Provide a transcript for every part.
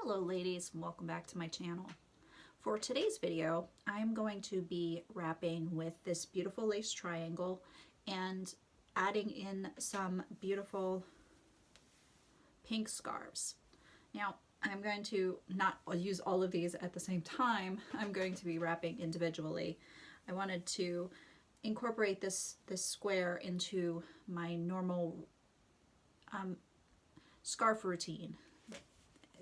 Hello ladies, and welcome back to my channel. For today's video, I'm going to be wrapping with this beautiful lace triangle and adding in some beautiful pink scarves. Now, I'm going to not use all of these at the same time. I'm going to be wrapping individually. I wanted to incorporate this square into my normal scarf routine.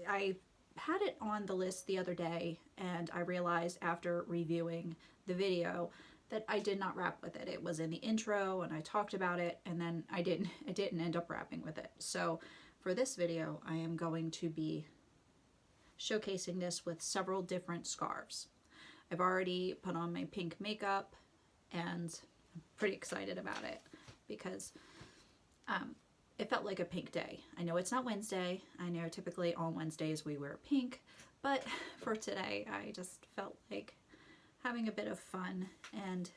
I had it on the list the other day and I realized after reviewing the video that I did not wrap with it. It was in the intro and I talked about it, and then I didn't end up wrapping with it. So for this video I am going to be showcasing this with several different scarves. I've already put on my pink makeup and I'm pretty excited about it because it felt like a pink day. I know it's not Wednesday. I know typically on Wednesdays we wear pink, but for today I just felt like having a bit of fun and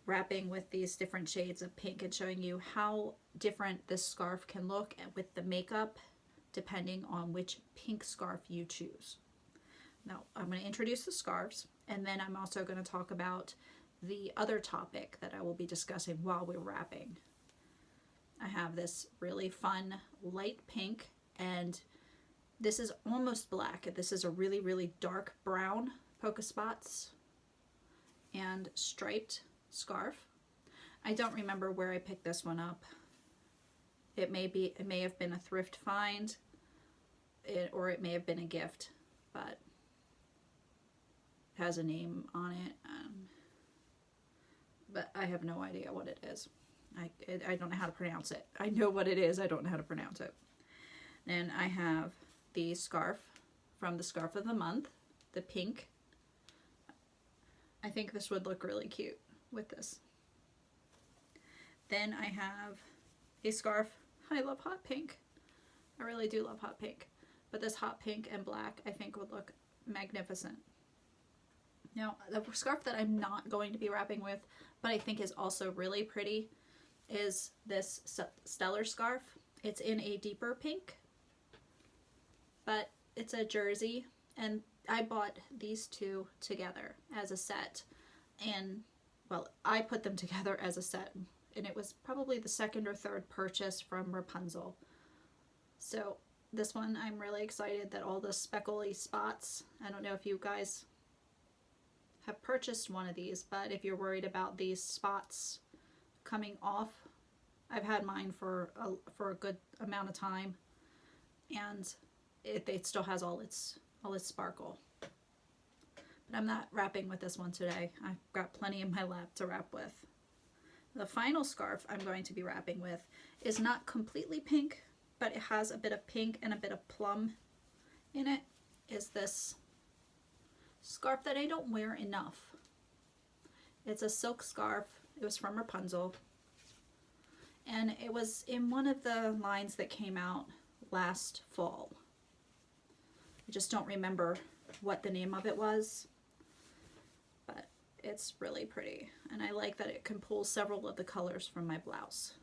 wrapping with these different shades of pink and showing you how different this scarf can look with the makeup depending on which pink scarf you choose. Now I'm going to introduce the scarves, and then I'm also going to talk about the other topic that I will be discussing while we're wrapping. I have this really fun light pink, and this is almost black. This is a really, really dark brown polka spots and striped scarf. I don't remember where I picked this one up. It may have been a thrift find, or it may have been a gift, but it has a name on it. But I have no idea what it is. I don't know how to pronounce it. I know what it is, I don't know how to pronounce it. Then I have the scarf from the Scarf of the Month, the pink. I think this would look really cute with this. Then I have a scarf. I love hot pink. I really do love hot pink. But this hot pink and black I think would look magnificent. Now, the scarf that I'm not going to be wrapping with, but I think is also really pretty, is this Stellar scarf. It's in a deeper pink, but it's a jersey, and I bought these two together as a set, and well, I put them together as a set, and it was probably the second or third purchase from Wrapunzel. So this one I'm really excited that all the speckly spots, I don't know if you guys have purchased one of these, but if you're worried about these spots coming off, I've had mine for a good amount of time, and it still has all its sparkle. But I'm not wrapping with this one today. I've got plenty in my lap to wrap with. The final scarf I'm going to be wrapping with is not completely pink, but it has a bit of pink and a bit of plum in it. Is this scarf that I don't wear enough. It's a silk scarf. It was from Wrapunzel, and it was in one of the lines that came out last fall. I just don't remember what the name of it was, but it's really pretty, and I like that it can pull several of the colors from my blouse.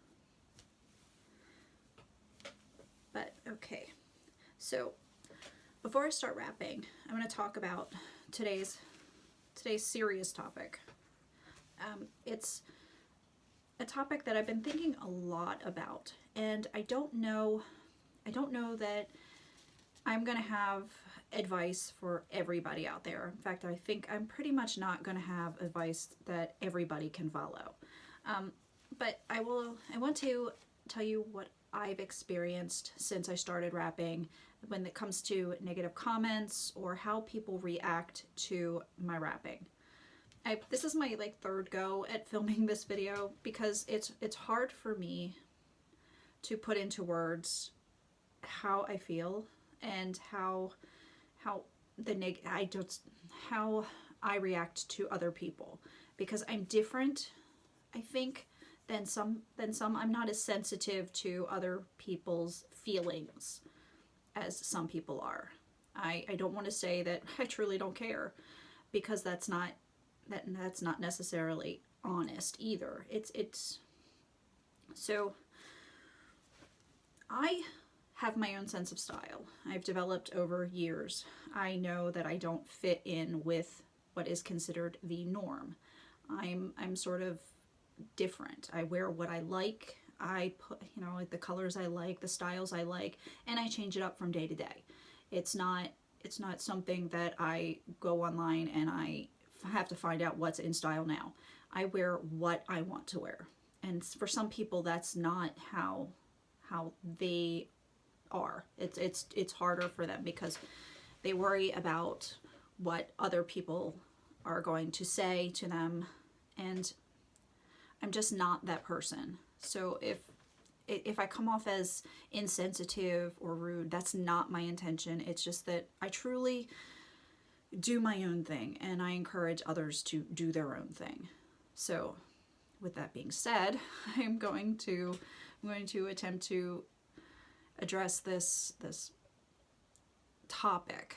But okay, so before I start wrapping, I'm going to talk about today's serious topic. It's a topic that I've been thinking a lot about, and I don't know that I'm going to have advice for everybody out there. In fact, I think I'm pretty much not going to have advice that everybody can follow. But I want to tell you what I've experienced since I started wrapping when it comes to negative comments or how people react to my wrapping. This is my third go at filming this video because it's hard for me to put into words how I feel and how I react to other people, because I'm different, I think, than some. I'm not as sensitive to other people's feelings as some people are. I don't want to say that I truly don't care, because that's not necessarily honest either. So I have my own sense of style. I've developed over years. I know that I don't fit in with what is considered the norm. I'm sort of different. I wear what I like. I put, like the colors I like, the styles I like, and I change it up from day to day. It's not something that I go online and I have to find out what's in style now. I wear what I want to wear. And for some people that's not how they are. It's harder for them because they worry about what other people are going to say to them, and I'm just not that person. So if I come off as insensitive or rude, that's not my intention. It's just that I truly do my own thing and I encourage others to do their own thing. So with that being said, I'm going to attempt to address this topic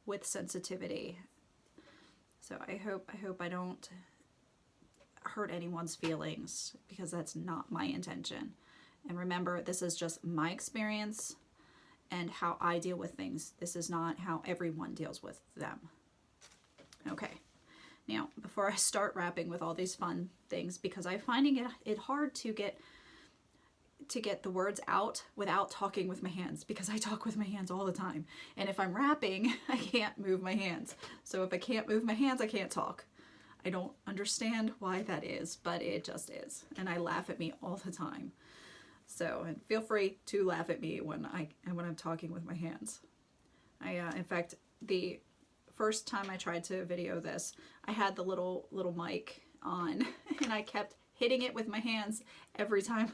with sensitivity. So I hope I don't hurt anyone's feelings, because that's not my intention. And remember, this is just my experience and how I deal with things. This is not how everyone deals with them. Okay. Now, before I start wrapping with all these fun things, because I'm finding it hard to get the words out without talking with my hands, because I talk with my hands all the time. And if I'm wrapping, I can't move my hands. So if I can't move my hands, I can't talk. I don't understand why that is, but it just is. And I laugh at me all the time. So, and feel free to laugh at me when I'm talking with my hands. In fact, the first time I tried to video this, I had the little mic on and I kept hitting it with my hands every time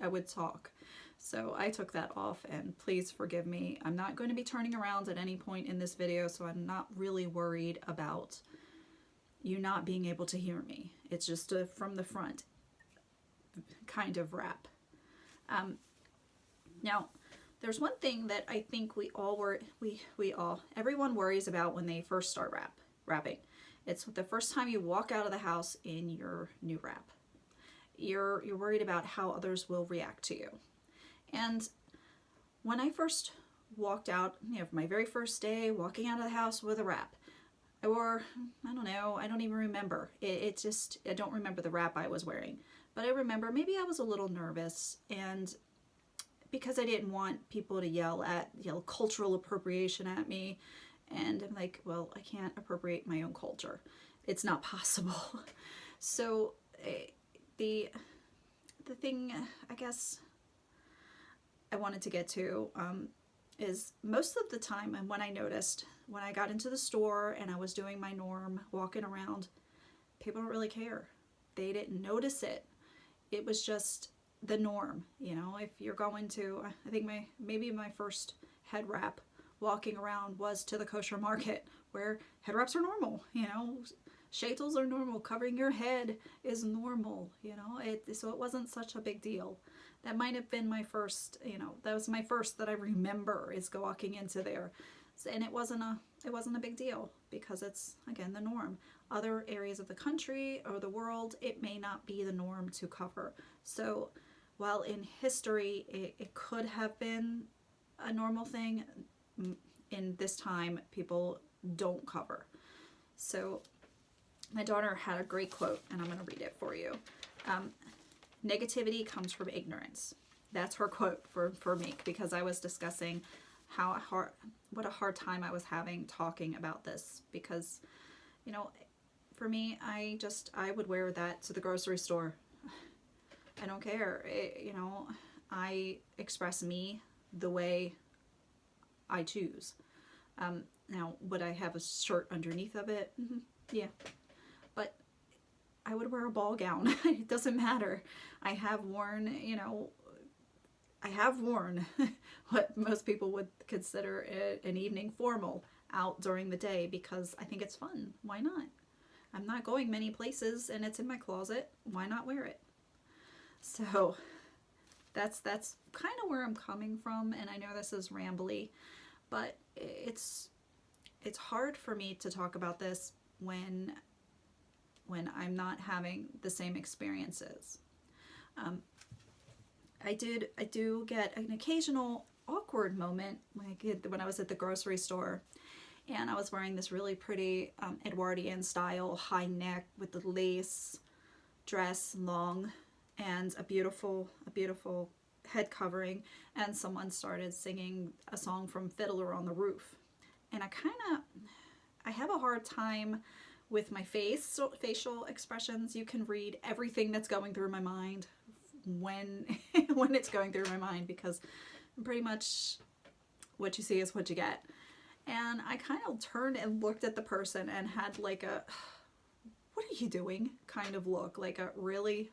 I would talk. So I took that off, and please forgive me. I'm not going to be turning around at any point in this video, so I'm not really worried about you not being able to hear me. It's just a from the front kind of wrap. Now, there's one thing that I think everyone worries about when they first start wrapping. It's the first time you walk out of the house in your new wrap. You're worried about how others will react to you. And when I first walked out, for my very first day, walking out of the house with a wrap, I don't even remember. I don't remember the wrap I was wearing. But I remember maybe I was a little nervous, and because I didn't want people to yell cultural appropriation at me, and I'm like, well, I can't appropriate my own culture. It's not possible. So the thing I guess I wanted to get to is most of the time, and when I noticed when I got into the store and I was doing my norm, walking around, people don't really care. They didn't notice it. It was just the norm. If you're going to, I think maybe my first head wrap walking around was to the kosher market, where head wraps are normal. Shaitels are normal. Covering your head is normal. So it wasn't such a big deal. That might have been my first. That was my first that I remember, is walking into there, and it wasn't a big deal, because it's, again, the norm. Other areas of the country or the world, it may not be the norm to cover. So while in history it could have been a normal thing, in this time people don't cover. So my daughter had a great quote, and I'm going to read it for you. Negativity comes from ignorance. That's her quote for me, because I was discussing what a hard time I was having talking about this, because for me, I would wear that to the grocery store. I don't care. I express me the way I choose. Now, would I have a shirt underneath of it? Mm-hmm. Yeah. But I would wear a ball gown. It doesn't matter. I have worn what most people would consider an evening formal out during the day, because I think it's fun. Why not? I'm not going many places and it's in my closet. Why not wear it? So that's kind of where I'm coming from, and I know this is rambly, but it's hard for me to talk about this when I'm not having the same experiences. I do get an occasional awkward moment when I was at the grocery store, and I was wearing this really pretty Edwardian style high neck with the lace dress, long, and a beautiful head covering, and someone started singing a song from Fiddler on the Roof. And I have a hard time with my facial expressions. You can read everything that's going through my mind when when it's going through my mind, because pretty much what you see is what you get. And I kind of turned and looked at the person and had like a, what are you doing kind of look, like a really,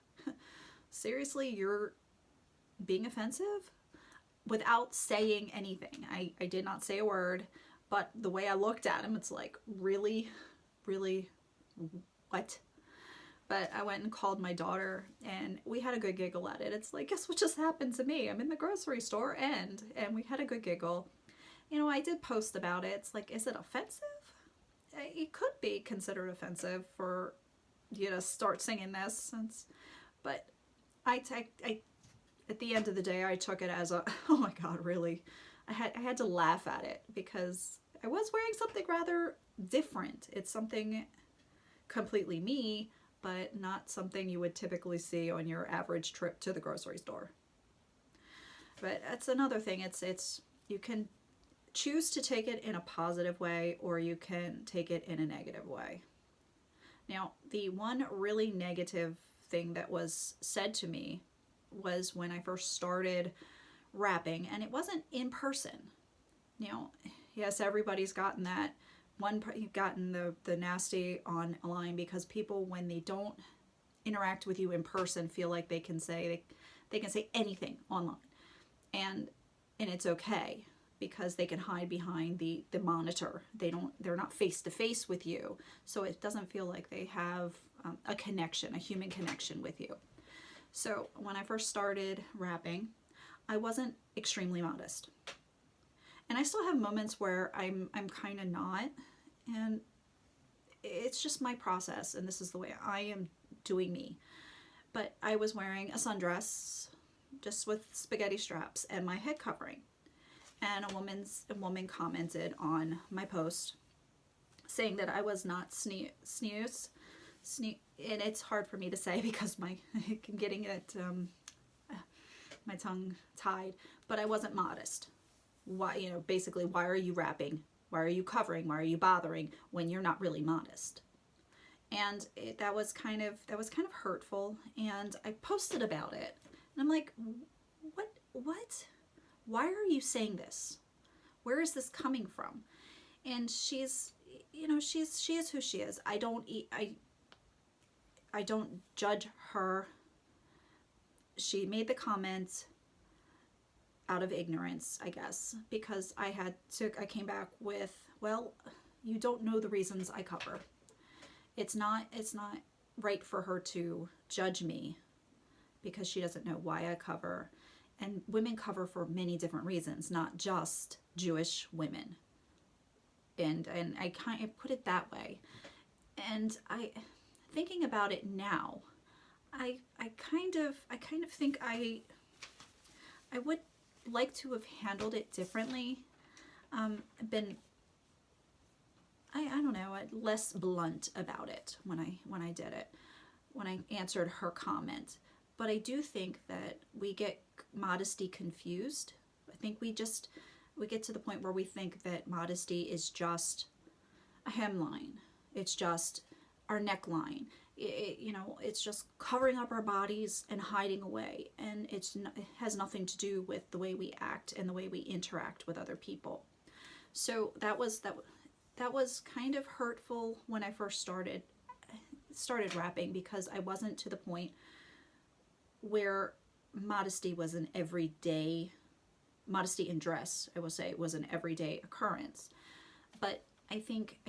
seriously, you're being offensive? Without saying anything. I did not say a word, but the way I looked at him, it's like, really, really, what? But I went and called my daughter, and we had a good giggle at it. It's like, guess what just happened to me? I'm in the grocery store, and we had a good giggle. You know, I did post about it. It's like, is it offensive? It could be considered offensive for you to start singing this. But at the end of the day, I took it as a, oh my God, really? I had to laugh at it, because I was wearing something rather different. It's something completely me, but not something you would typically see on your average trip to the grocery store. But that's another thing. It's you can choose to take it in a positive way, or you can take it in a negative way. Now, the one really negative thing that was said to me was when I first started rapping, and it wasn't in person. You know, yes, everybody's gotten that. You've gotten the nasty online, because people, when they don't interact with you in person, feel like they can say anything online, and it's okay, because they can hide behind the monitor. They're not face to face with you, so it doesn't feel like they have a human connection with you. So when I first started rapping, I wasn't extremely modest. And I still have moments where I'm kind of not, and it's just my process, and this is the way I am doing me. But I was wearing a sundress just with spaghetti straps and my head covering. And a woman commented on my post saying that I was not snooze, and it's hard for me to say because I'm getting it my tongue tied, but I wasn't modest. Why, basically, why are you rapping? Why are you covering? Why are you bothering when you're not really modest? And that was kind of hurtful, and I posted about it. And I'm like, what? Why are you saying this? Where is this coming from? And she is who she is. I don't judge her. She made the comment out of ignorance, I guess, because I came back with, well, you don't know the reasons I cover. It's not right for her to judge me because she doesn't know why I cover. And women cover for many different reasons, not just Jewish women. And I kind of put it that way. And thinking about it now, I kind of think I would like to have handled it differently. Been I don't know, less blunt about it when I did it, when I answered her comment. But I do think that we get modesty confused. I think we get to the point where we think that modesty is just a hemline. It's just our neckline. It's just covering up our bodies and hiding away. And it has nothing to do with the way we act and the way we interact with other people. So that was kind of hurtful when I first started rapping, because I wasn't to the point where modesty was an everyday, modesty in dress, I will say, was an everyday occurrence. But I think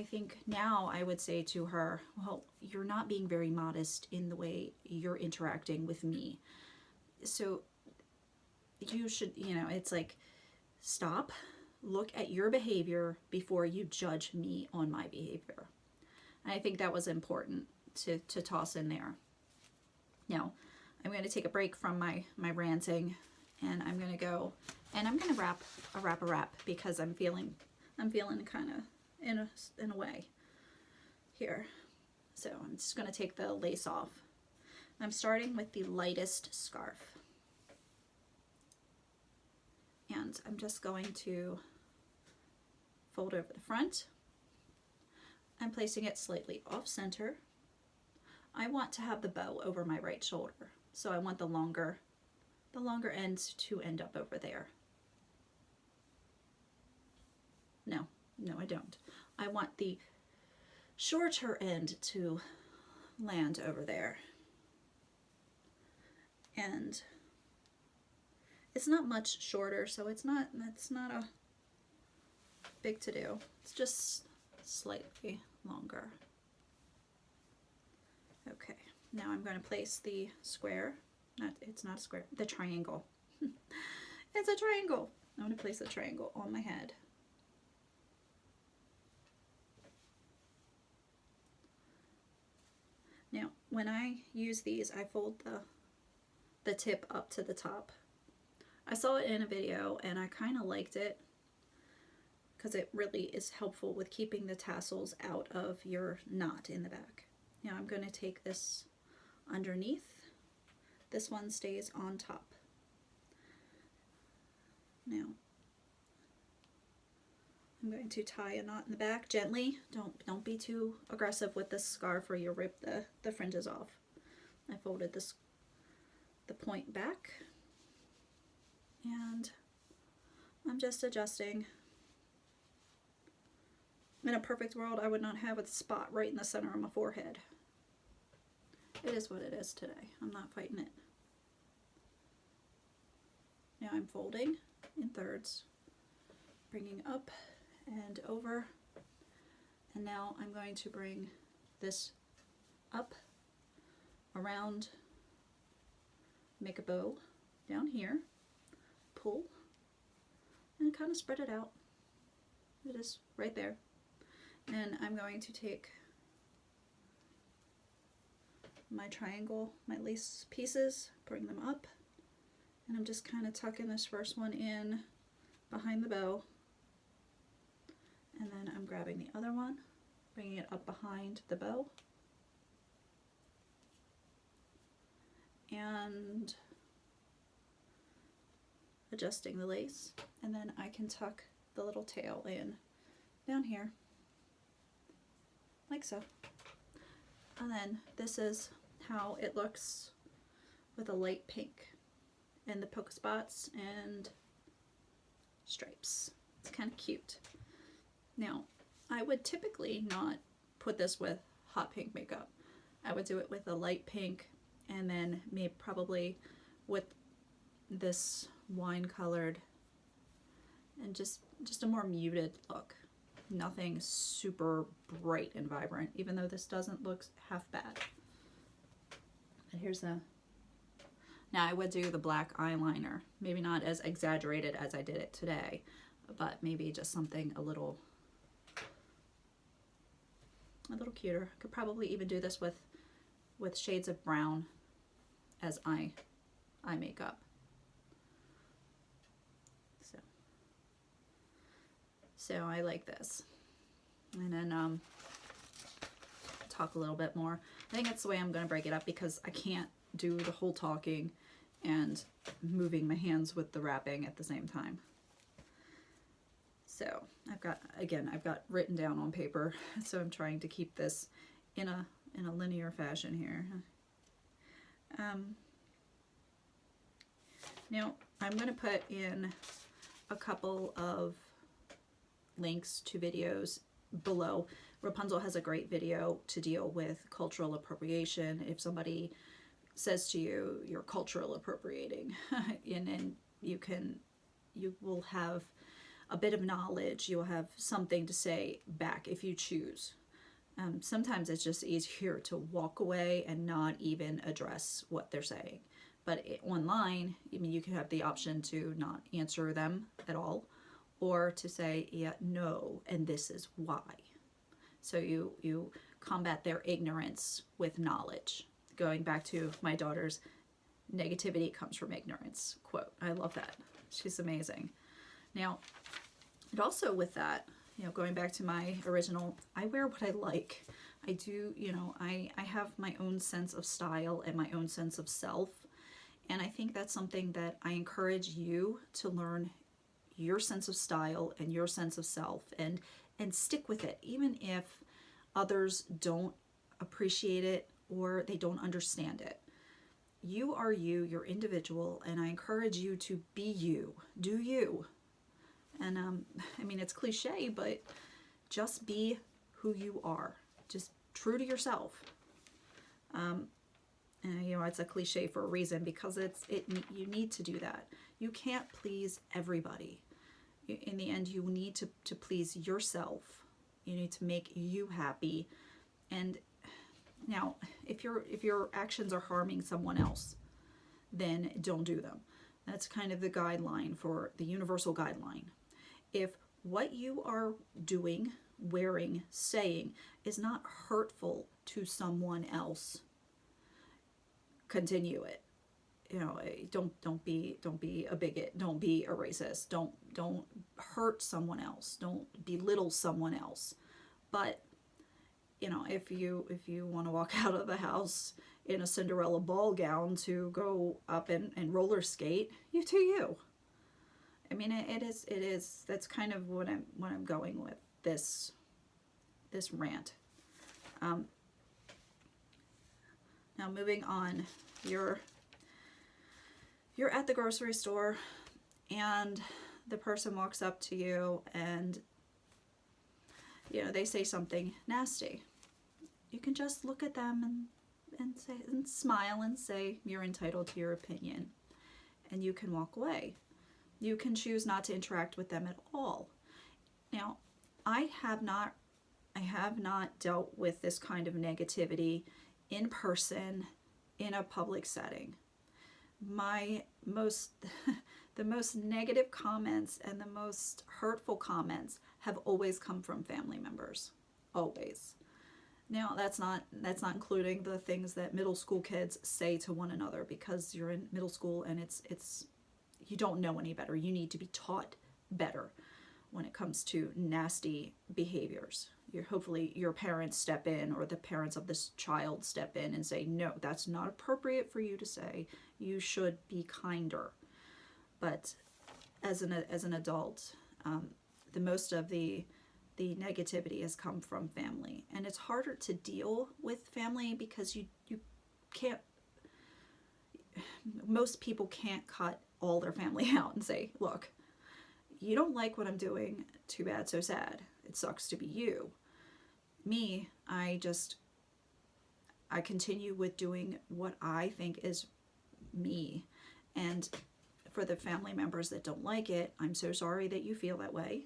now I would say to her, well, you're not being very modest in the way you're interacting with me. So you should, it's like, stop, look at your behavior before you judge me on my behavior. And I think that was important to toss in there. Now, I'm going to take a break from my ranting, and I'm going to go And I'm gonna wrap a wrap because I'm feeling kind of in a way here. So I'm just gonna take the lace off. I'm starting with the lightest scarf. And I'm just going to fold over the front. I'm placing it slightly off center. I want to have the bow over my right shoulder, so I want the longer ends to end up over there. No, I don't. I want the shorter end to land over there. And it's not much shorter, so it's not a big to do. It's just slightly longer. Okay, now I'm going to place the square. It's not a square, the triangle. It's a triangle. I'm going to place the triangle on my head. Now, when I use these, I fold the tip up to the top. I saw it in a video and I kind of liked it because it really is helpful with keeping the tassels out of your knot in the back. Now I'm going to take this underneath. This one stays on top. Now I'm going to tie a knot in the back gently. Don't be too aggressive with this scarf or you'll rip the fringes off. I folded the point back and I'm just adjusting. In a perfect world, I would not have a spot right in the center of my forehead. It is what it is today. I'm not fighting it. Now I'm folding in thirds, bringing up and over, and now I'm going to bring this up, around, make a bow down here, pull, and kind of spread it out. It is right there. And I'm going to take my triangle, my lace pieces, bring them up, and I'm just kind of tucking this first one in behind the bow, and then I'm grabbing the other one, bringing it up behind the bow, and adjusting the lace, and then I can tuck the little tail in down here, like so. And then this is how it looks with a light pink and the polka spots and stripes. It's kind of cute. Now, I would typically not put this with hot pink makeup. I would do it with a light pink and then maybe probably with this wine colored and just a more muted look. Nothing super bright and vibrant, even though this doesn't look half bad. And here's the, now I would do the black eyeliner, maybe not as exaggerated as I did it today, but maybe just something a little cuter. Could probably even do this with shades of brown as eye makeup. So I like this. And then talk a little bit more. I think that's the way I'm going to break it up because I can't do the whole talking and moving my hands with the wrapping at the same time. So I've got written down on paper, so I'm trying to keep this in a linear fashion here. Now I'm going to put in a couple of links to videos below. Wrapunzel has a great video to deal with cultural appropriation. If somebody says to you, you're cultural appropriating, and then you will have a bit of knowledge, you'll have something to say back if you choose. Sometimes it's just easier to walk away and not even address what they're saying. But online, I mean, you can have the option to not answer them at all, or to say, yeah, no, and this is why. So you combat their ignorance with knowledge. Going back to my daughter's negativity comes from ignorance quote. I love that. She's amazing. Now, and also with that, you know, going back to my original, I wear what I like. I do, you know, I have my own sense of style and my own sense of self. And I think that's something that I encourage you to learn, your sense of style and your sense of self, and stick with it, even if others don't appreciate it or they don't understand it. You are you, you're individual, and I encourage you to be you. Do you. And I mean, it's cliche, but just be who you are. Just true to yourself. And you know, it's a cliche for a reason, because you need to do that. You can't please everybody. In the end, you need to please yourself. You need to make you happy. And now, if your actions are harming someone else, then don't do them. That's kind of the guideline, for the universal guideline. If what you are doing, wearing, saying is not hurtful to someone else, continue it. You know, don't be a bigot. Don't be a racist. Don't hurt someone else. Don't belittle someone else. But you know, if you want to walk out of the house in a Cinderella ball gown to go up and roller skate, you do you. I mean, it is. That's kind of what I'm going with this rant. Now moving on, you're at the grocery store, and the person walks up to you, and you know, they say something nasty. You can just look at them and say, and smile and say, you're entitled to your opinion, and you can walk away. You can choose not to interact with them at all. Now, I have not dealt with this kind of negativity in person in a public setting. The most negative comments and the most hurtful comments have always come from family members. Always. Now, that's not including the things that middle school kids say to one another, because you're in middle school and it's you don't know any better. You need to be taught better when it comes to nasty behaviors. Hopefully your parents step in, or the parents of this child step in and say, no, that's not appropriate for you to say. You should be kinder. But as an adult, the most of the negativity has come from family, and it's harder to deal with family because you can't. Most people can't cut all their family out and say, look, you don't like what I'm doing, too bad, so sad. It sucks to be you. Me, I continue with doing what I think is me. And for the family members that don't like it, I'm so sorry that you feel that way.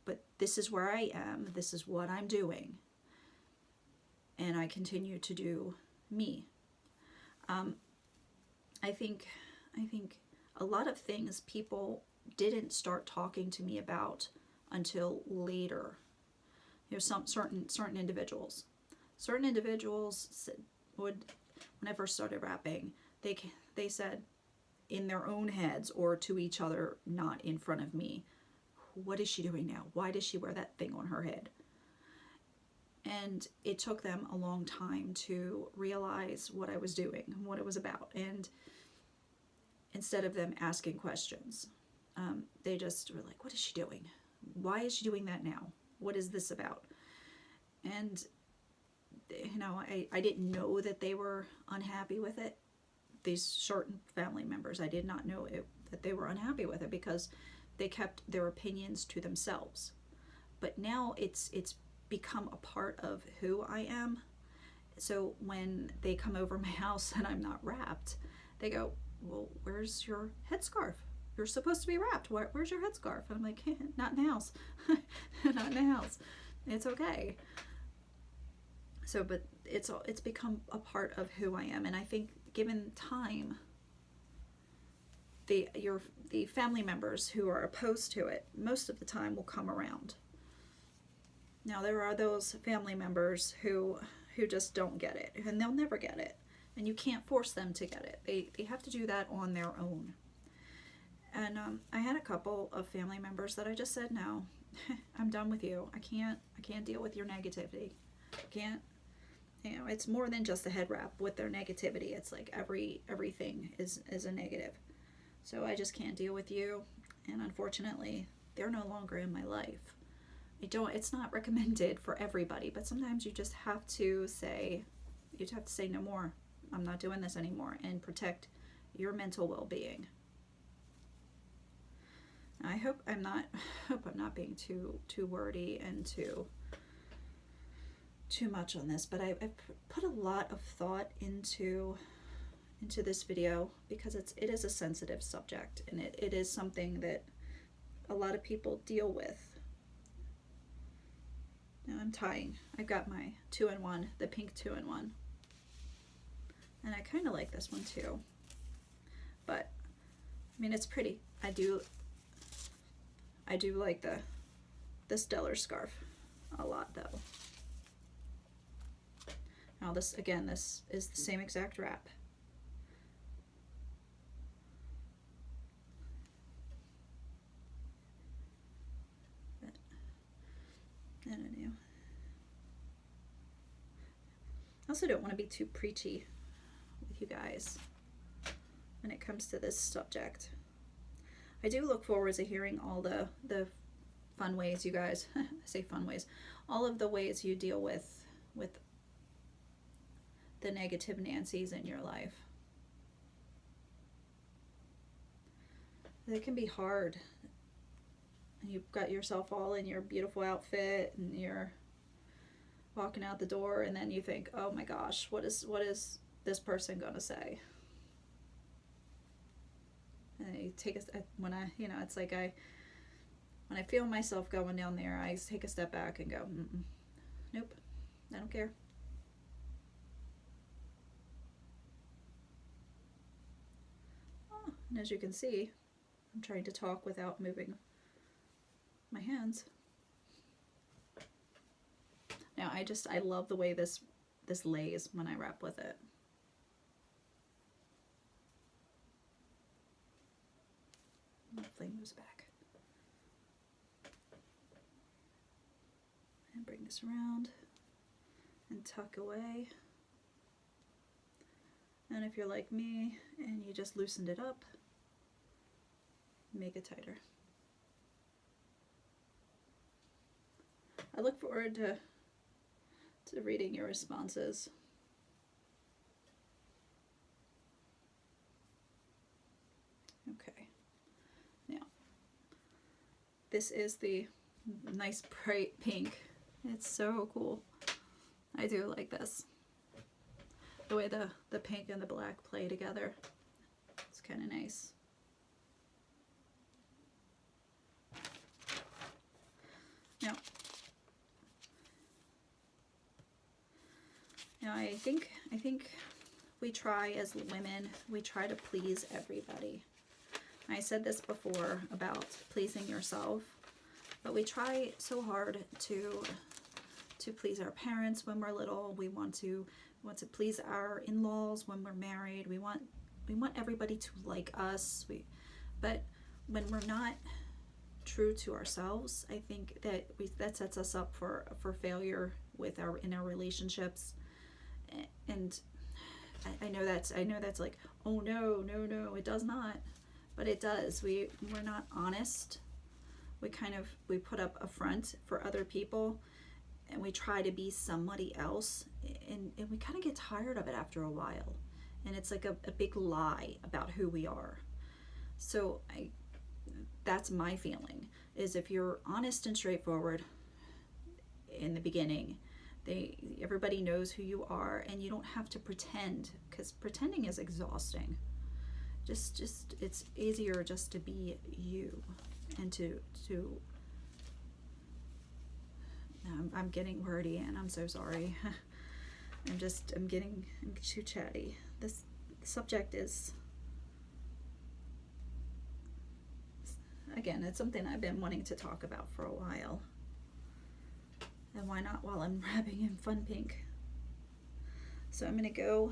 But this is where I am. This is what I'm doing. And I continue to do me. I think a lot of things people didn't start talking to me about until later. You know, some certain individuals would, when I first started rapping, they said in their own heads or to each other, not in front of me, what is she doing now? Why does she wear that thing on her head? And it took them a long time to realize what I was doing, what it was about. And instead of them asking questions, they just were like, what is she doing? Why is she doing that now? What is this about? And, you know, I didn't know that they were unhappy with it. These certain family members, I did not know that they were unhappy with it, because they kept their opinions to themselves. But now it's become a part of who I am. So when they come over my house and I'm not wrapped, they go, well, where's your headscarf? You're supposed to be wrapped. Where's your headscarf? And I'm like, not in the house. Not in the house. It's okay. So, but it's become a part of who I am. And I think given time, the family members who are opposed to it, most of the time will come around. Now, there are those family members who just don't get it, and they'll never get it. And you can't force them to get it. They have to do that on their own. And I had a couple of family members that I just said, no, I'm done with you. I can't deal with your negativity. I can't, you know, it's more than just a head wrap with their negativity. It's like everything is a negative. So I just can't deal with you. And unfortunately, they're no longer in my life. It's not recommended for everybody, but sometimes you just have to say, no more. I'm not doing this anymore, and protect your mental well-being. I hope I'm not being too wordy and too much on this, but I've put a lot of thought into this video because it is a sensitive subject, and it is something that a lot of people deal with. Now I'm tying. I've got my 2-in-1, the pink 2-in-1. And I kind of like this one too. But, I mean, it's pretty. I do like the Stellar scarf a lot though. Now this is the same exact wrap. But, I don't know. I also don't want to be too preachy with you guys when it comes to this subject. I do look forward to hearing all the fun ways you guys, I say fun ways, all of the ways you deal with the negative Nancys in your life. It can be hard. You've got yourself all in your beautiful outfit and you're walking out the door, and then you think, oh my gosh, what is this person gonna say? And you take when I, you know, it's like when I feel myself going down there, I take a step back and go, nope, I don't care. Oh, and as you can see, I'm trying to talk without moving my hands. Now I love the way this lays when I wrap with it. Hopefully moves back. And bring this around and tuck away. And if you're like me and you just loosened it up, make it tighter. I look forward to reading your responses. Okay. Now, this is the nice bright pink. It's so cool. I do like this. The way the pink and the black play together. It's kind of nice. Now I think we try as women, we try to please everybody. I said this before about pleasing yourself, but we try so hard to please our parents when we're little. We want to please our in-laws when we're married. We want everybody to like us. But when we're not true to ourselves, I think that sets us up for failure in our relationships. And I know that's like, oh no, it does not, but it does. We're not honest. We put up a front for other people, and we try to be somebody else, and we kind of get tired of it after a while, and it's like a big lie about who we are. So that's my feeling, is if you're honest and straightforward in the beginning, everybody knows who you are, and you don't have to pretend, because pretending is exhausting. Just it's easier just to be you, and to I'm getting wordy, and I'm so sorry. I'm getting too chatty. This subject is, again, it's something I've been wanting to talk about for a while. And why not while I'm wrapping in fun pink? So I'm going to go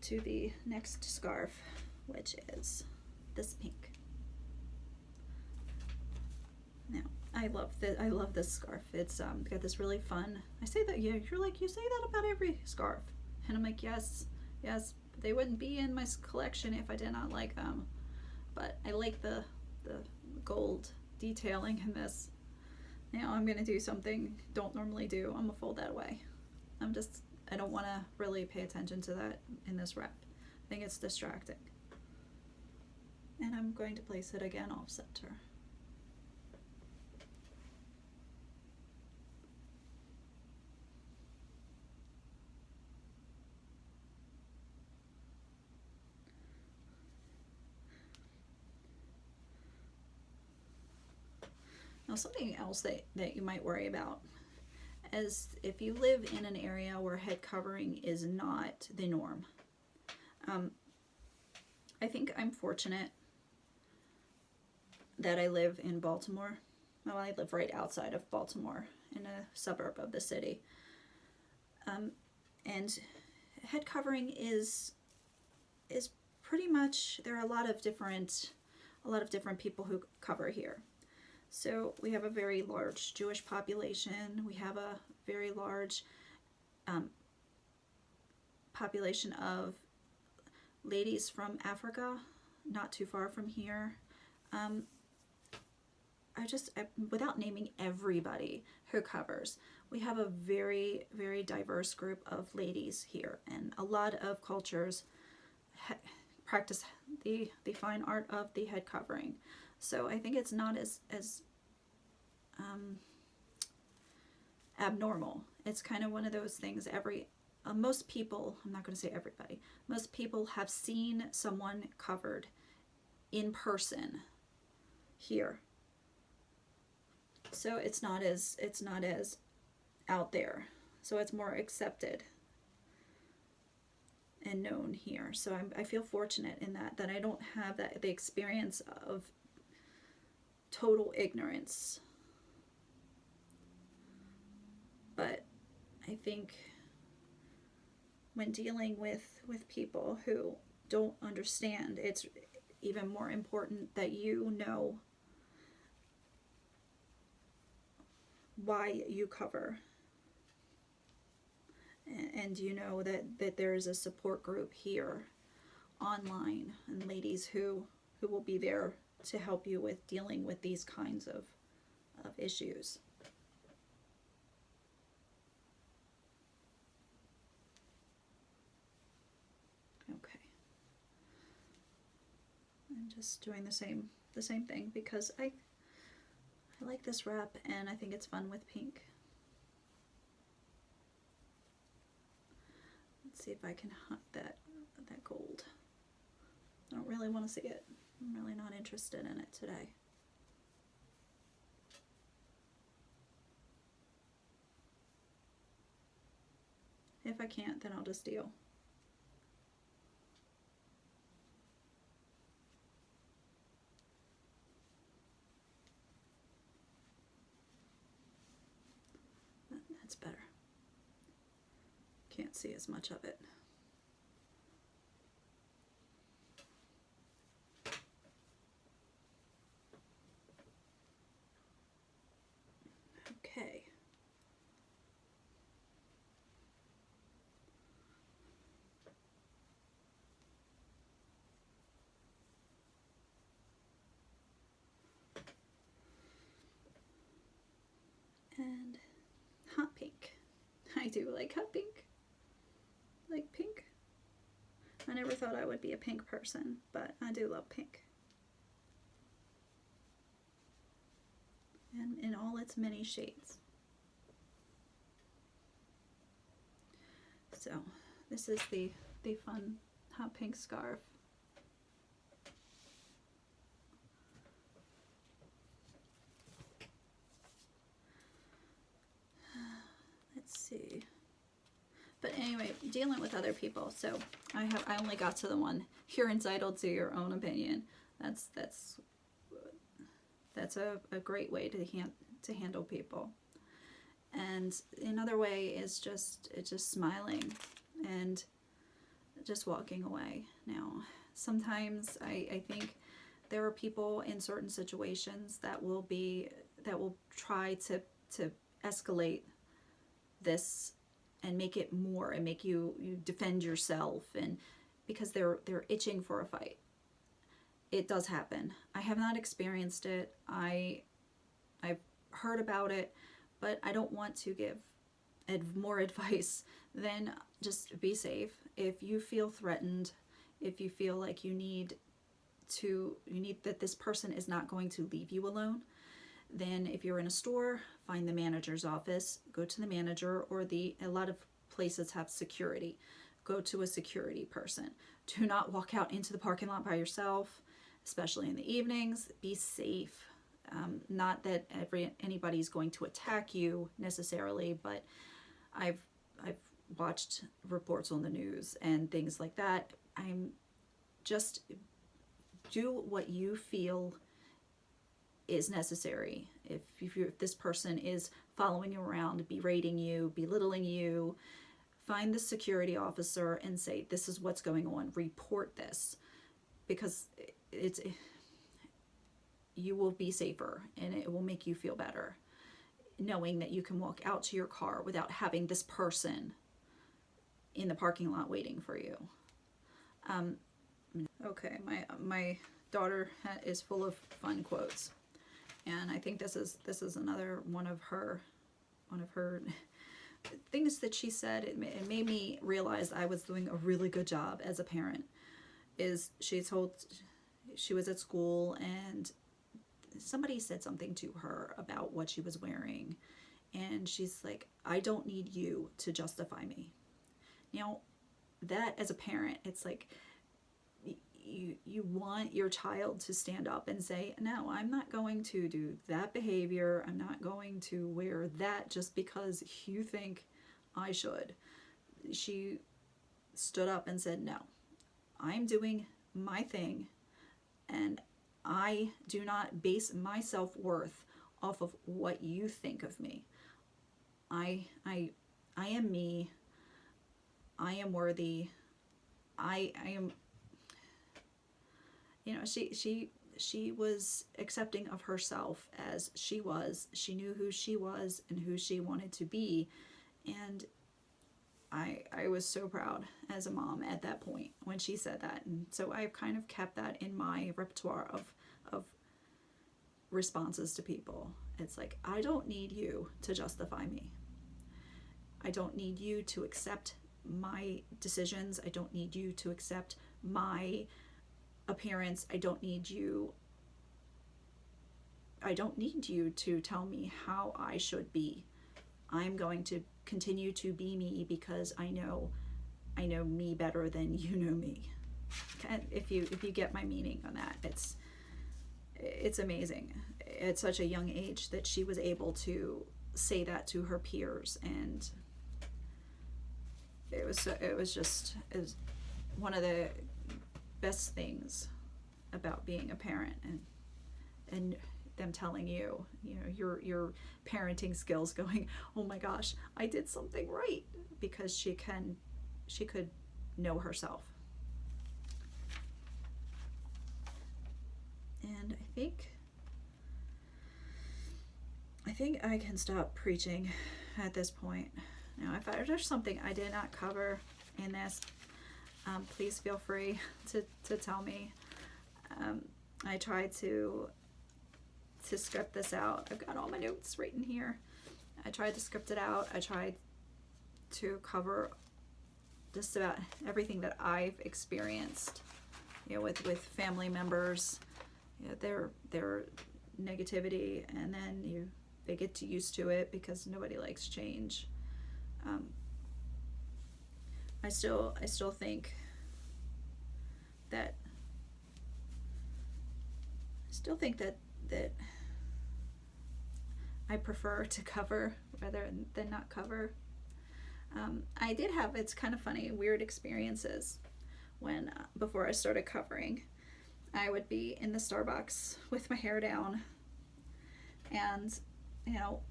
to the next scarf, which is this pink. Now, I love this scarf. It's got this really fun. I say that, yeah, you're like, you say that about every scarf. And I'm like, yes, they wouldn't be in my collection if I did not like them. But I like the gold detailing in this. Now I'm gonna do something don't normally do. I'm gonna fold that away. I don't want to really pay attention to that in this wrap. I think it's distracting. And I'm going to place it again off center. Now, something else that you might worry about is if you live in an area where head covering is not the norm. I think I'm fortunate that I live in Baltimore. Well, I live right outside of Baltimore in a suburb of the city. And head covering is pretty much, there are a lot of different people who cover here. So we have a very large Jewish population. We have a very large population of ladies from Africa, not too far from here. Without naming everybody who covers, we have a very, very diverse group of ladies here, and a lot of cultures practice the fine art of the head covering. So I think it's not as abnormal. It's kind of one of those things most people, I'm not going to say everybody, most people have seen someone covered in person here. So it's not as out there. So it's more accepted and known here. So I feel fortunate in that I don't have the experience of total ignorance. But I think when dealing with people who don't understand, it's even more important that you know why you cover. And you know that there is a support group here online, and ladies who will be there to help you with dealing with these kinds of issues. Okay. I'm just doing the same thing because I like this wrap and I think it's fun with pink. Let's see if I can hunt that gold. I don't really want to see it. I'm really not interested in it today. If I can't, then I'll just deal. That's better. Can't see as much of it. Okay. And hot pink. I do like hot pink. Like pink. I never thought I would be a pink person, but I do love pink. And in all its many shades. So this is the fun hot pink scarf. Let's see. But anyway, dealing with other people. So I only got to the one. You're entitled to your own opinion. That's a great way to handle people. And another way is just smiling and just walking away. Now, Sometimes I think there are people in certain situations that will try to escalate this and make it more, and make you defend yourself, and because they're itching for a fight. It does happen. I have not experienced it. I've heard about it, but I don't want to give more advice than just be safe. If you feel threatened, if you feel like you need that this person is not going to leave you alone, then if you're in a store, find the manager's office, go to the manager, or a lot of places have security. Go to a security person. Do not walk out into the parking lot by yourself, especially in the evenings. Be safe. Not that anybody's going to attack you necessarily, but I've watched reports on the news and things like that. I'm just do what you feel is necessary. If this person is following you around, berating you, belittling you, find the security officer and say, this is what's going on. Report this, because you will be safer, and it will make you feel better knowing that you can walk out to your car without having this person in the parking lot waiting for you. Okay, my daughter is full of fun quotes, and I think this is another one of her things that she said. It made me realize I was doing a really good job as a parent. Is she was at school and somebody said something to her about what she was wearing, and she's like, I don't need you to justify me. Now, that as a parent, it's like you want your child to stand up and say, no, I'm not going to do that behavior. I'm not going to wear that just because you think I should. She stood up and said, no, I'm doing my thing, and I do not base my self-worth off of what you think of me. I am me. I am worthy. I am, she was accepting of herself as she was. She knew who she was and who she wanted to be. And I was so proud as a mom at that point when she said that. And so I've kind of kept that in my repertoire of responses to people. It's like, I don't need you to justify me. I don't need you to accept my decisions. I don't need you to accept my appearance. I don't need you to tell me how I should be. I'm going to continue to be me because I know me better than you know me. If you get my meaning on that, it's amazing. At such a young age that she was able to say that to her peers, and it was one of the best things about being a parent, and them telling you your parenting skills, going, oh my gosh, I did something right, because she could know herself. And I think I can stop preaching at this point. Now, if there's something I did not cover in this, please feel free to tell me. I tried to script this out. I've got all my notes written here. I tried to script it out. I tried to cover just about everything that I've experienced, with family members, their negativity, and then they get used to it because nobody likes change. I still think that I prefer to cover rather than not cover. I did have, it's kind of funny, weird experiences when before I started covering. I would be in the Starbucks with my hair down, and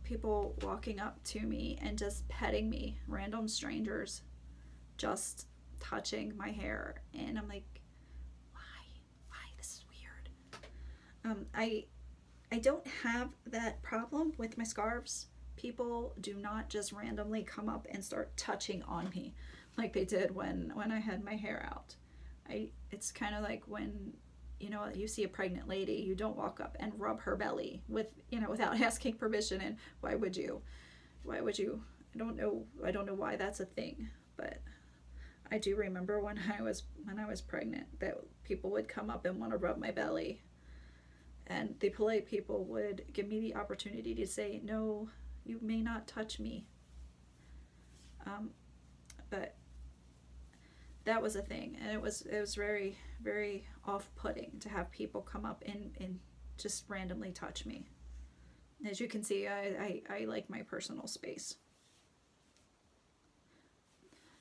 people walking up to me and just petting me, random strangers just touching my hair, and I'm like, I don't have that problem with my scarves. People do not just randomly come up and start touching on me like they did when I had my hair out. It's kind of like when you see a pregnant lady, you don't walk up and rub her belly without asking permission. And why would you? I don't know why that's a thing, but I do remember when I was pregnant that people would come up and want to rub my belly, and the polite people would give me the opportunity to say, no, you may not touch me. But that was a thing, and it was very, very off-putting to have people come up and just randomly touch me. As you can see, I like my personal space.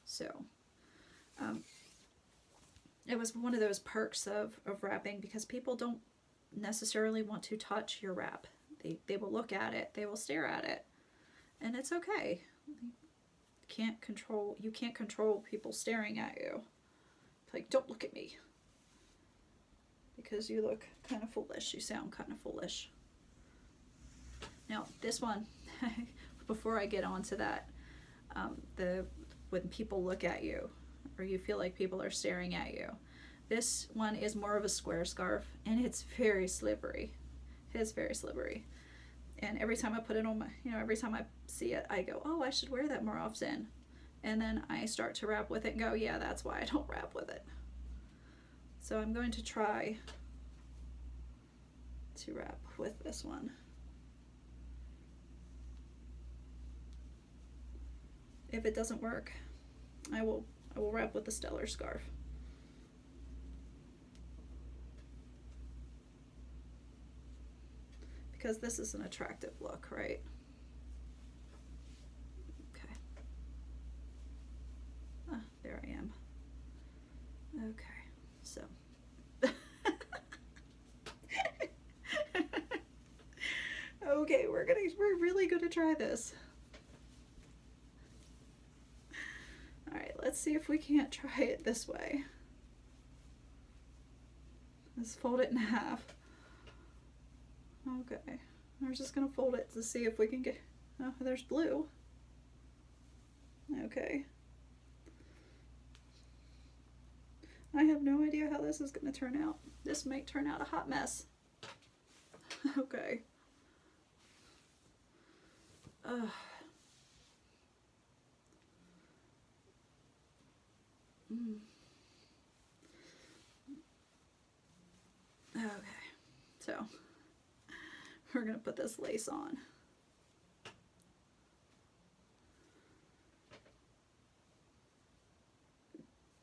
So it was one of those perks of wrapping, because people don't necessarily want to touch your wrap. They will look at it, they will stare at it, and it's okay. You can't control people staring at you. Like, don't look at me, because you look kind of foolish, you sound kind of foolish. Now this one, before I get on to that, when people look at you, or you feel like people are staring at you, this one is more of a square scarf, and it's very slippery. It's very slippery. And every time I put it on every time I see it, I go, oh, I should wear that more often. And then I start to wrap with it and go, yeah, that's why I don't wrap with it. So I'm going to try to wrap with this one. If it doesn't work, I will wrap with the Stellar scarf. Because this is an attractive look, right? Okay. Ah, there I am. Okay, so. Okay, we're really gonna try this. All right, let's see if we can't try it this way. Let's fold it in half. Okay, we're just gonna fold it to see if we can get, oh, there's blue. Okay. I have no idea how this is gonna turn out. This might turn out a hot mess. Okay. Ugh. Okay, so we're gonna put this lace on.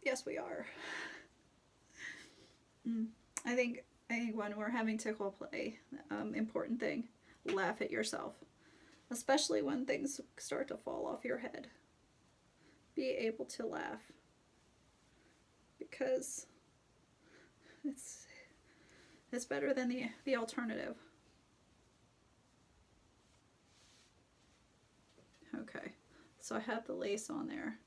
Yes, we are. I think when we're having Tichel play, important thing, laugh at yourself, especially when things start to fall off your head. Be able to laugh, because it's better than the alternative. Okay, so I have the lace on there.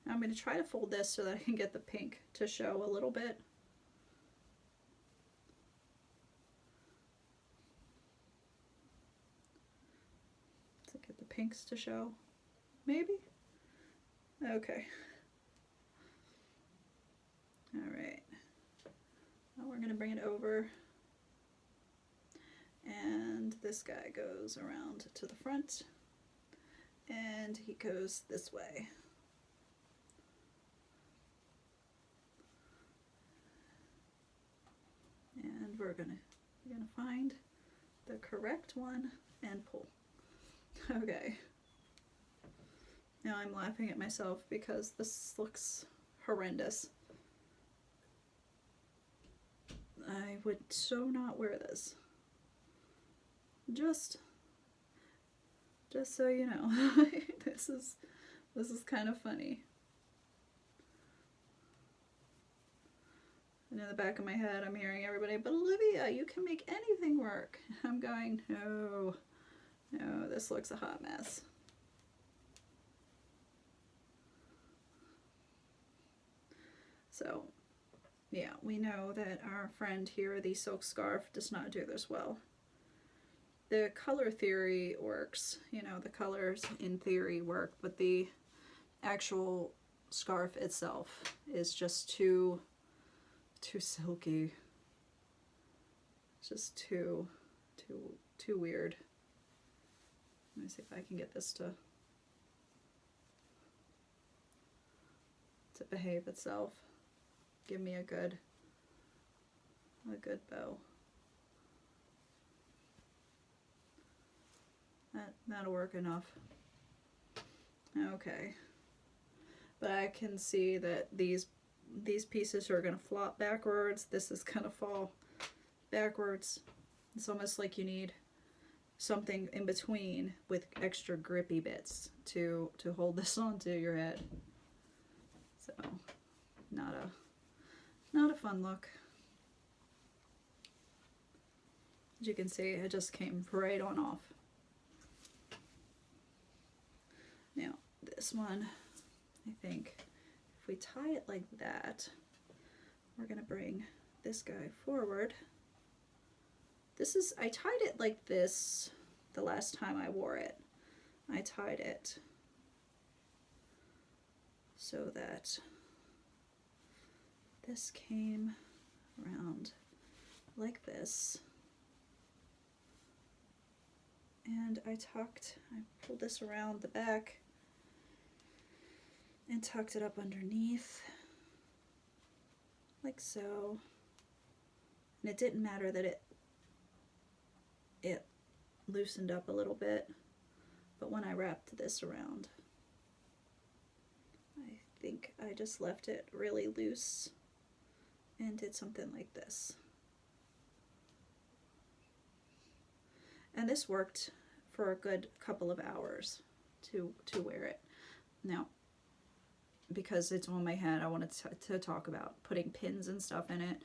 Now I'm going to try to fold this so that I can get the pink to show a little bit. To get the pinks to show, maybe? Okay. All right. Now we're going to bring it over. And this guy goes around to the front. And he goes this way. And we're gonna find the correct one and pull. Okay. Now I'm laughing at myself because this looks horrendous. I would so not wear this. Just so you know, this is kind of funny. And in the back of my head, I'm hearing everybody, but Olivia, you can make anything work. I'm going, no, this looks a hot mess. So Yeah, we know that our friend here, the silk scarf, does not do this well. The color theory works, you know, the colors in theory work, but the actual scarf itself is just too silky. It's just too weird. Let me see if I can get this to behave itself. Give me a good bow. That'll work enough. Okay. But I can see that these pieces are going to flop backwards. This is going to fall backwards. It's almost like you need something in between with extra grippy bits to hold this onto your head. So, not a fun look. As you can see, it just came right on off. Now, this one, I think, if we tie it like that, we're going to bring this guy forward. I tied it like this the last time I wore it. I tied it so that this came around like this. And I pulled this around the back and tucked it up underneath, like so. And it didn't matter that it loosened up a little bit, but when I wrapped this around, I think I just left it really loose and did something like this. And this worked for a good couple of hours to wear it. Now, because it's on my head, I wanted to talk about putting pins and stuff in it.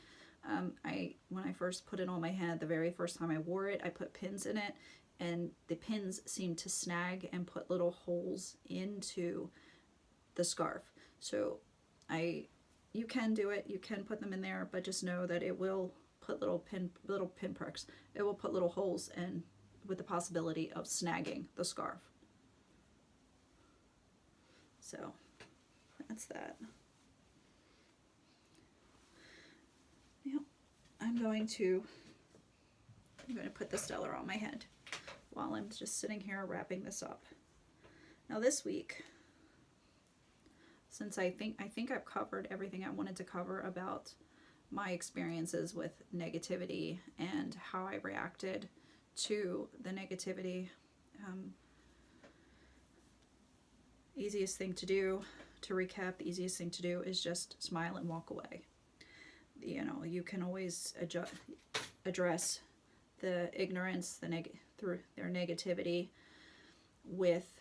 When I first put it on my head, the very first time I wore it, I put pins in it, and the pins seemed to snag and put little holes into the scarf. So you can do it, you can put them in there, but just know that it will put little pin pricks. It will put little holes in, with the possibility of snagging the scarf. So that's that. Now I'm going to put the stellar on my head while I'm just sitting here wrapping this up. Now this week, since I think I've covered everything I wanted to cover about my experiences with negativity and how I reacted to the negativity, easiest thing to do, to recap, the easiest thing to do is just smile and walk away. You know, you can always address the ignorance, through their negativity with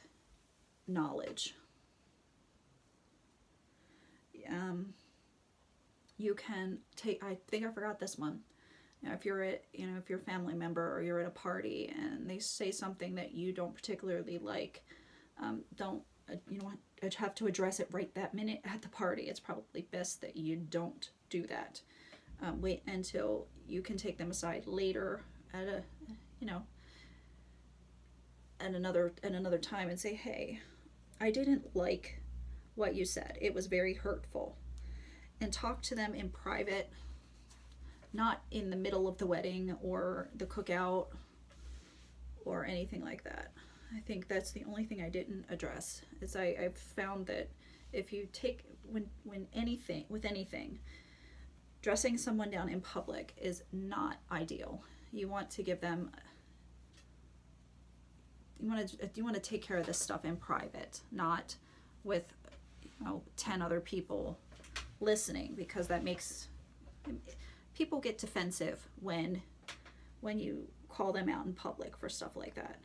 knowledge. You can take, I think I forgot this one. Now, if you're if you're a family member or you're at a party and they say something that you don't particularly like, don't have to address it right that minute at the party. It's probably best that you don't do that. Wait until you can take them aside later at another time and say, hey, I didn't like what you said. It was very hurtful. And talk to them in private, not in the middle of the wedding or the cookout or anything like that. I think that's the only thing I didn't address. Is I've found that if you take with anything, dressing someone down in public is not ideal. You want to give them, you want to take care of this stuff in private, not with 10 other people listening, because that makes people get defensive when you call them out in public for stuff like that.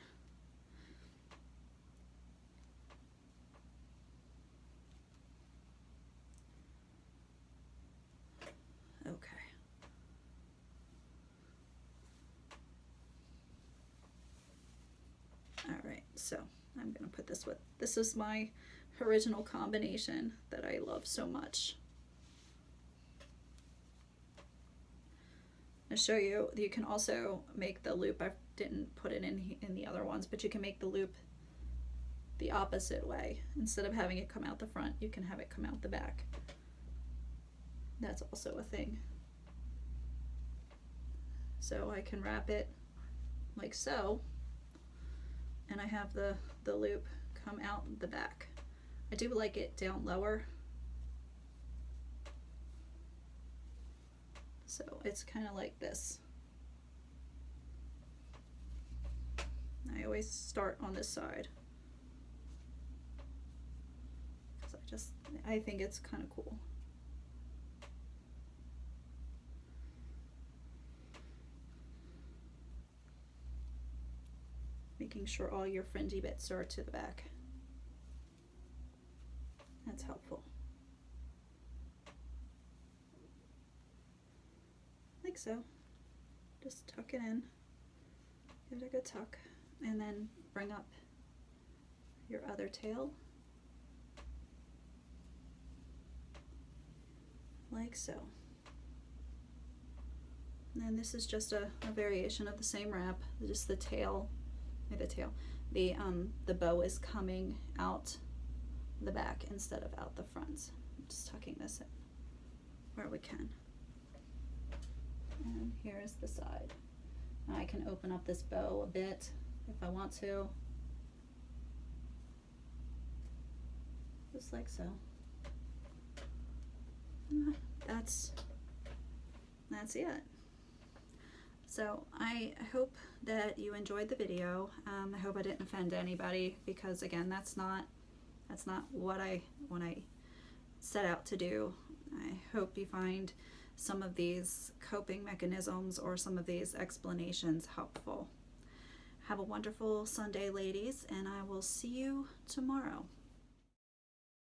Okay. All right, so I'm going to put this is my original combination that I love so much. I'll show you. You can also make the loop. I didn't put it in the other ones, but you can make the loop the opposite way. Instead of having it come out the front, you can have it come out the back. That's also a thing. So I can wrap it like so, and I have the loop come out the back. I do like it down lower, so it's kind of like this. I always start on this side because I think it's kind of cool. Making sure all your fringy bits are to the back. That's helpful. Like so. Just tuck it in. Give it a good tuck. And then bring up your other tail. Like so. And then this is just a variation of the same wrap. Just the tail. The bow is coming out the back instead of out the front. I'm just tucking this in where we can. And here's the side. Now I can open up this bow a bit if I want to. Just like so. And that's it. So I hope that you enjoyed the video. I hope I didn't offend anybody, because again, that's not what I set out to do. I hope you find some of these coping mechanisms or some of these explanations helpful. Have a wonderful Sunday, ladies, and I will see you tomorrow.